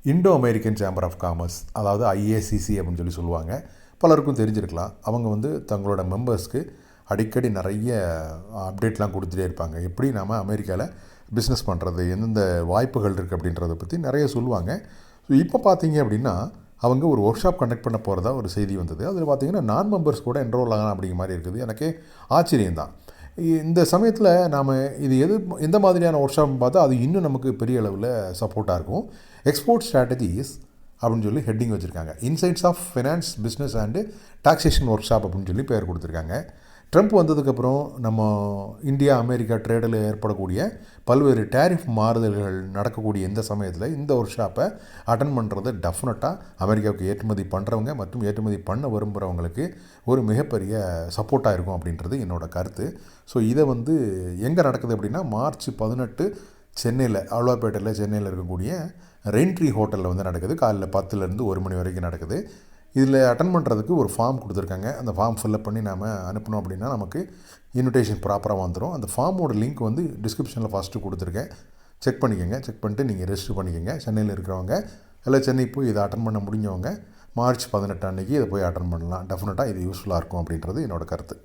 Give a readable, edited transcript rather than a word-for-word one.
Indo American chamber of commerce, அதாவது IACC அப்படின்னு சொல்லுவாங்க. பலருக்கும் தெரிஞ்சிருக்கலாம். அவங்க தங்களோட மெம்பர்ஸ்க்கு அடிக்கடி நிறைய அப்டேட்லாம் கொடுத்துட்டே இருப்பாங்க. எப்படி நாம் அமெரிக்காவில் பிஸ்னஸ் பண்ணுறது, எந்தெந்த வாய்ப்புகள் இருக்குது அப்படின்றத பற்றி நிறைய சொல்லுவாங்க. ஸோ இப்போ பார்த்தீங்க அப்படின்னா அவங்க ஒரு ஒர்க் ஷாப் கண்டக்ட் பண்ண போகிறதா ஒரு செய்தி வந்தது. அதில் பார்த்தீங்கன்னா நான் மெம்பர்ஸ் கூட என்ரோல் ஆகலாம் அப்படிங்கிற மாதிரி இருக்குது. எனக்கே ஆச்சரியம்தான். இந்த சமயத்தில் நாம் இது எந்த மாதிரியான ஒர்க் ஷாப்னு பார்த்தா அது இன்னும் நமக்கு பெரிய அளவில் சப்போர்ட்டாக இருக்கும். எக்ஸ்போர்ட் ஸ்ட்ராட்டஜிஸ் அப்படின்னு ஹெட்டிங் வச்சுருக்காங்க. Insights of finance, business and taxation workshop அப்படின்னு பேர் கொடுத்துருக்காங்க. ட்ரம்ப் வந்ததுக்கப்புறம் நம்ம இந்தியா அமெரிக்கா ட்ரேடில் ஏற்படக்கூடிய பல்வேறு டேரிஃப் மாறுதல்கள் நடக்கக்கூடிய இந்த சமயத்தில் இந்த ஒர்க் ஷாப்பை அட்டன் பண்ணுறது டெஃபினட்டாக அமெரிக்காவுக்கு ஏற்றுமதி பண்ணுறவங்க மற்றும் ஏற்றுமதி பண்ண விரும்புகிறவங்களுக்கு ஒரு மிகப்பெரிய சப்போர்ட்டாக இருக்கும் அப்படின்றது என்னோடய கருத்து. ஸோ இதை எங்கே நடக்குது அப்படின்னா மார்ச் 18 சென்னையில், ஆழ்வார்பேட்டையில் சென்னையில் இருக்கக்கூடிய ரெயின்ட்ரீ ஹோட்டலில் நடக்குது. காலையில் 10லேருந்து 1 மணி வரைக்கும் நடக்குது. இதில் அட்டன் பண்ணுறதுக்கு ஒரு ஃபார்ம் கொடுத்துருக்காங்க. அந்த ஃபார்ம் ஃபில்லப் பண்ணி நாம் அனுப்பினோம் அப்படின்னா நமக்கு இன்விடேஷன் ப்ராப்பராக வந்துடும். அந்த ஃபார்மோட லிங்க் டிஸ்கிரிப்ஷனில் ஃபஸ்ட்டு கொடுத்துருக்கேன். செக் பண்ணிக்கோங்க. செக் பண்ணிட்டு நீங்கள் ரெஜிஸ்டர் பண்ணிக்கோங்க. சென்னையில் இருக்கிறவங்க இல்லை சென்னை போய் இதை அட்டன் பண்ண முடிஞ்சவங்க மார்ச் 18 அன்றைக்கி இதை போய் அட்டன் பண்ணலாம். டெஃபினட்டாக இது யூஸ்ஃபுல்லாக இருக்கும் அப்படின்றது என்னோடய கருத்து.